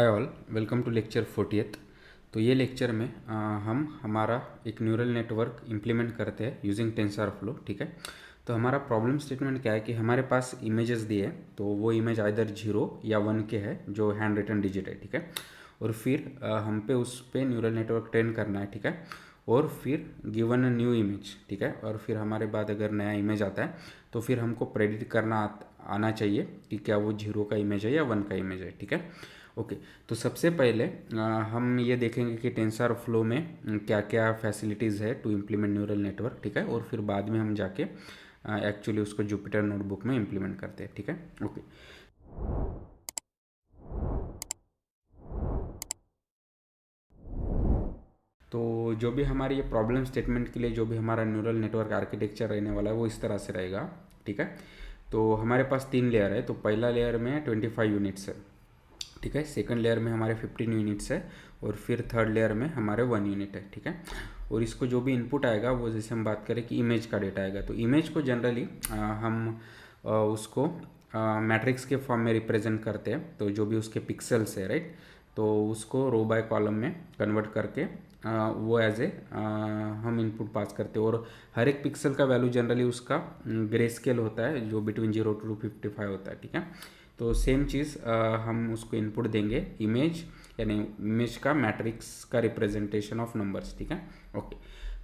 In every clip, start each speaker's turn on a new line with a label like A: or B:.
A: Hi all, welcome to lecture 40th। तो ये lecture में हम हमारा एक न्यूरल नेटवर्क इम्प्लीमेंट करते हैं यूजिंग टेंसरफ्लो। ठीक है। तो हमारा प्रॉब्लम स्टेटमेंट क्या है कि हमारे पास इमेजेस दिए हैं, तो वो इमेज आइदर 0 या 1 के है जो हैंड रिटन डिजिट है। ठीक है। और फिर हम पे उस पर न्यूरल नेटवर्क ट्रेन करना है। ठीक है। और फिर गिवन अ न्यू इमेज। ठीक है। और फिर हमारे बाद अगर नया इमेज आता है तो फिर हमको प्रेडिक्ट करना आना चाहिए कि क्या वो 0 का इमेज है या 1 का इमेज है। ठीक है। ओके। तो सबसे पहले हम ये देखेंगे कि टेंसर फ्लो में क्या क्या फैसिलिटीज़ है टू इम्प्लीमेंट न्यूरल नेटवर्क। ठीक है। और फिर बाद में हम जाके एक्चुअली उसको जुपिटर नोटबुक में इम्प्लीमेंट करते हैं। ठीक है। ओके। तो जो भी हमारी ये प्रॉब्लम स्टेटमेंट के लिए जो भी हमारा न्यूरल नेटवर्क आर्किटेक्चर रहने वाला है वो इस तरह से रहेगा। ठीक है। तो हमारे पास 3 लेयर है। तो पहला लेयर में 25 यूनिट्स है। ठीक है। सेकंड लेयर में हमारे 15 यूनिट्स है। और फिर थर्ड लेयर में हमारे 1 यूनिट है। ठीक है। और इसको जो भी इनपुट आएगा वो जैसे हम बात करें कि इमेज का डेटा आएगा, तो इमेज को जनरली हम उसको मैट्रिक्स के फॉर्म में रिप्रेजेंट करते हैं। तो जो भी उसके पिक्सल्स है, राइट, तो उसको रो बाय कॉलम में कन्वर्ट करके वो एज ए हम इनपुट पास करते हैं। और हर एक पिक्सल का वैल्यू जनरली उसका ग्रे स्केल होता है जो बिटवीन 0 to 55 होता है। ठीक है। तो सेम चीज़ हम उसको इनपुट देंगे इमेज, यानी इमेज का मैट्रिक्स का रिप्रेजेंटेशन ऑफ नंबर्स। ठीक है। ओके।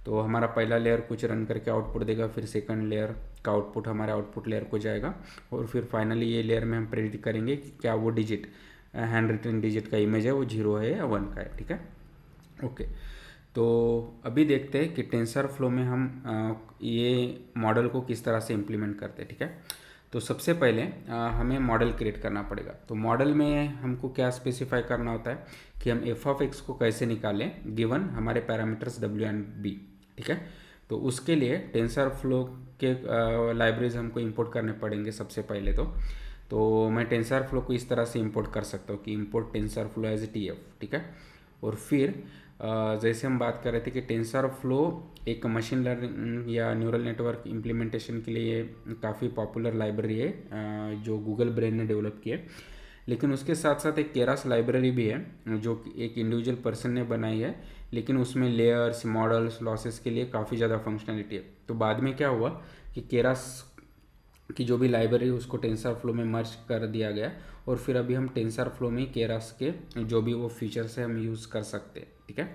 A: तो हमारा पहला लेयर कुछ रन करके आउटपुट देगा, फिर सेकंड लेयर का आउटपुट हमारे आउटपुट लेयर को जाएगा, और फिर फाइनली ये लेयर में हम प्रेडिक्ट करेंगे कि क्या वो डिजिट हैंड रिटन डिजिट का इमेज है वो 0 है या 1 का है। ठीक है। ओके। तो अभी देखते हैं कि टेंसर फ्लो में हम ये मॉडल को किस तरह से इम्प्लीमेंट करते हैं। ठीक है। तो सबसे पहले हमें मॉडल क्रिएट करना पड़ेगा। तो मॉडल में हमको क्या स्पेसिफाई करना होता है कि हम एफ ऑफ एक्स को कैसे निकालें गिवन हमारे पैरामीटर्स डब्ल्यू एंड बी। ठीक है। तो उसके लिए टेंसर फ्लो के लाइब्रेरीज हमको इंपोर्ट करने पड़ेंगे सबसे पहले। तो मैं टेंसर फ्लो को इस तरह से इंपोर्ट कर सकता हूँ कि import TensorFlow as a T F. ठीक है। और फिर जैसे हम बात कर रहे थे कि टेंसर फ्लो एक मशीन लर्निंग या न्यूरल नेटवर्क इम्प्लीमेंटेशन के लिए काफ़ी पॉपुलर लाइब्रेरी है जो गूगल ब्रेन ने डेवलप की है। लेकिन उसके साथ साथ एक केरास लाइब्रेरी भी है जो कि एक इंडिविजुअल पर्सन ने बनाई है, लेकिन उसमें लेयर्स, मॉडल्स, लॉसेस के लिए काफ़ी ज़्यादा फंक्शनलिटी है। तो बाद में क्या हुआ कि केरास की जो भी लाइब्रेरी उसको टेंसर फ्लो में मर्ज कर दिया गया, और फिर अभी हम टेंसर फ्लो में केरास के जो भी वो फीचर्स है हम यूज़ कर सकते हैं। ठीक है।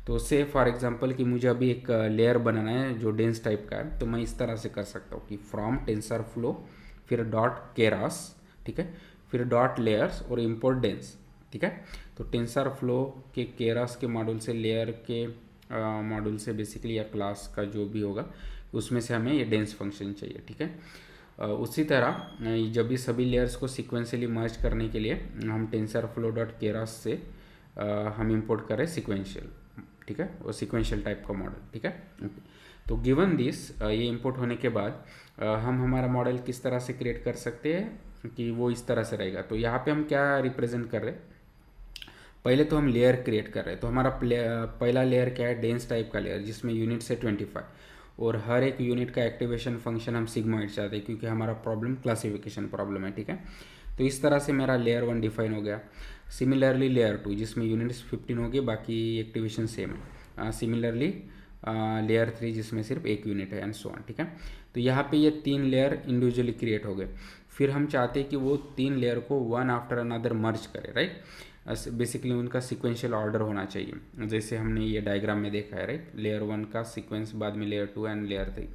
A: तो से फॉर एग्जांपल कि मुझे अभी एक लेयर बनाना है जो डेंस टाइप का है, तो मैं इस तरह से कर सकता हूँ कि फ्रॉम टेंसर फ्लो फिर डॉट केरास। ठीक है। फिर डॉट लेयर्स और इम्पोर्ट डेंस। ठीक है। तो टेंसर फ्लो के केरास के मॉड्यूल से लेयर के मॉड्यूल से बेसिकली या क्लास का जो भी होगा उसमें से हमें ये डेंस फंक्शन चाहिए। ठीक है। उसी तरह जब भी सभी लेयर्स को सिक्वेंशियली मर्ज करने के लिए हम टेंसर फ्लो डॉट केरास से हम इंपोर्ट करें सिक्वेंशियल। ठीक है। और सिक्वेंशियल टाइप का मॉडल। ठीक है। ओके। तो गिवन दिस ये इंपोर्ट होने के बाद हम हमारा मॉडल किस तरह से क्रिएट कर सकते हैं कि वो इस तरह से रहेगा। तो यहाँ पे हम क्या रिप्रेजेंट कर रहे हैं, पहले तो हम लेयर क्रिएट कर रहे हैं। तो हमारा पहला लेयर क्या है, डेंस टाइप का लेयर जिसमें यूनिट्स है 25, और हर एक यूनिट का एक्टिवेशन फंक्शन हम सिग्मोइड चाहते हैं क्योंकि हमारा प्रॉब्लम क्लासिफिकेशन प्रॉब्लम है। ठीक है। तो इस तरह से मेरा लेयर 1 डिफाइन हो गया। सिमिलरली लेयर 2 जिसमें यूनिट्स 15 हो गए, बाकी एक्टिवेशन सेम है। सिमिलरली लेयर 3 जिसमें सिर्फ एक यूनिट है, एंड सो ऑन। ठीक है। तो यहाँ पे ये 3 लेयर इंडिविजुअली क्रिएट हो गए। फिर हम चाहते हैं कि वो 3 लेयर को वन आफ्टर अनदर मर्ज करे, राइट। बेसिकली उनका सिक्वेंशियल ऑर्डर होना चाहिए जैसे हमने ये डायग्राम में देखा है, राइट। लेयर 1 का सीक्वेंस, बाद में लेयर 2 एंड लेयर 3।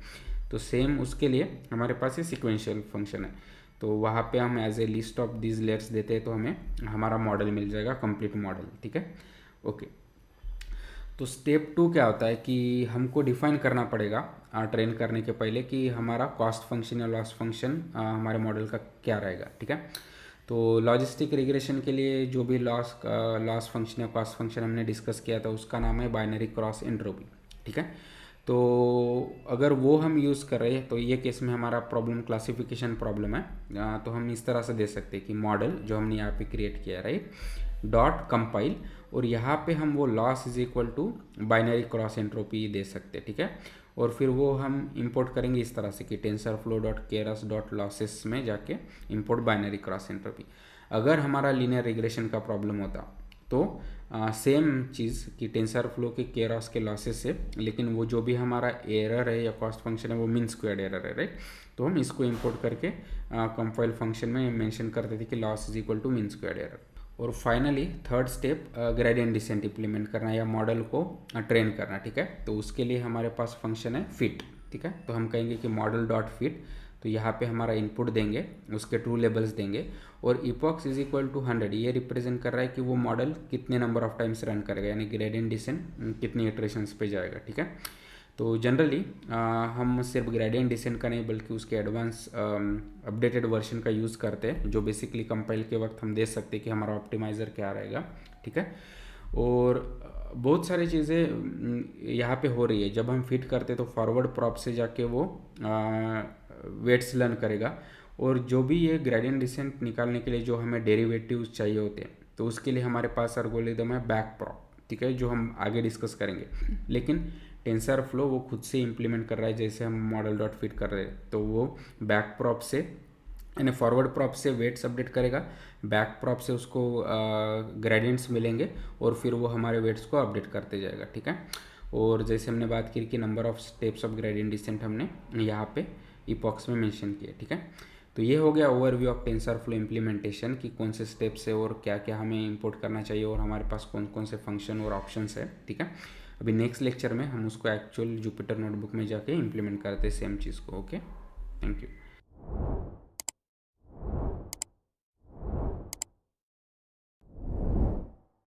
A: तो सेम उसके लिए हमारे पास ये सिक्वेंशियल फंक्शन है। तो वहाँ पे हम as a list of these layers देते हैं तो हमें हमारा मॉडल मिल जाएगा, कंप्लीट मॉडल। ठीक है। ओके। तो स्टेप 2 क्या होता है कि हमको डिफाइन करना पड़ेगा ट्रेन करने के पहले कि हमारा कॉस्ट फंक्शन या लॉस फंक्शन हमारे मॉडल का क्या रहेगा। ठीक है। तो लॉजिस्टिक रिग्रेशन के लिए जो भी लॉस फंक्शन या कॉस्ट फंक्शन हमने डिस्कस किया था उसका नाम है बाइनरी क्रॉस एंट्रोपी। ठीक है। तो अगर वो हम यूज़ कर रहे हैं तो ये केस में हमारा प्रॉब्लम क्लासिफिकेशन प्रॉब्लम है। तो हम इस तरह से दे सकते हैं कि मॉडल जो हमने यहाँ पे क्रिएट किया है, राइट, डॉट कंपाइल, और यहाँ पे हम वो loss is equal to binary cross entropy दे सकते हैं। ठीक है। और फिर वो हम इंपोर्ट करेंगे इस तरह से कि टेंसर फ्लो डॉट केरस डॉट लॉसेस में जाके इंपोर्ट बाइनरी क्रॉस एंट्रोपी। अगर हमारा लीनियर रिग्रेशन का प्रॉब्लम होता तो सेम चीज़ कि टेंसर फ्लो के केयरॉस के लॉसेस से, लेकिन वो जो भी हमारा एरर है या कॉस्ट फंक्शन है वो मीन स्क्वायर्ड एरर है, राइट। तो हम इसको इंपोर्ट करके कंपाइल फंक्शन में मेंशन करते थे कि loss is equal to mean squared error. और finally third step gradient descent implement करना या मॉडल को ट्रेन करना, ठीक है। तो उसके लिए हमारे पास फंक्शन है फिट, ठीक है। तो हम कहेंगे कि मॉडल डॉट फिट, तो यहाँ पे हमारा इनपुट देंगे, उसके ट्रू लेबल्स देंगे, और इपॉक्स इज इक्वल टू 100 ये रिप्रेजेंट कर रहा है कि वो मॉडल कितने नंबर ऑफ टाइम्स रन करेगा, यानी ग्रेडियंट डिसेंट कितनी इटरेशंस पे जाएगा, ठीक है। तो जनरली हम सिर्फ ग्रेडियंट डिसेंट का नहीं बल्कि उसके एडवांस अपडेटेड वर्जन का यूज़ करते हैं, जो बेसिकली कंपाइल के वक्त हम देख सकते हैं कि हमारा ऑप्टिमाइज़र क्या रहेगा, ठीक है। और बहुत सारी चीज़ें यहाँ पे हो रही है। जब हम फिट करते तो फॉरवर्ड प्रॉप से जाके वो वेट्स लर्न करेगा, और जो भी ये ग्रेडियंट डिसेंट निकालने के लिए जो हमें डेरिवेटिव्स चाहिए होते हैं, तो उसके लिए हमारे पास एल्गोरिथम है बैक प्रॉप, ठीक है, जो हम आगे डिस्कस करेंगे। लेकिन टेंसर फ्लो वो खुद से इम्प्लीमेंट कर रहा है, जैसे हम मॉडल डॉट फिट कर रहे हैं, तो वो बैक प्रॉप से यानी फॉरवर्ड प्रॉप से वेट्स अपडेट करेगा, बैक प्रॉप से उसको ग्रेडियंट्स मिलेंगे, और फिर वो हमारे वेट्स को अपडेट करते जाएगा, ठीक है। और जैसे हमने बात की कि number of steps of gradient descent हमने यहाँ पे इपॉक्स में मेंशन किया, ठीक है। तो ये हो गया overview of tensor flow implementation कि कौन से स्टेप्स है और क्या क्या हमें इंपोर्ट करना चाहिए और हमारे पास कौन कौन से फंक्शन और ऑप्शंस है, ठीक है। अभी नेक्स्ट लेक्चर में हम उसको एक्चुअल जुपिटर नोटबुक में जाके इम्प्लीमेंट करते हैं सेम चीज़ को। Okay, thank you.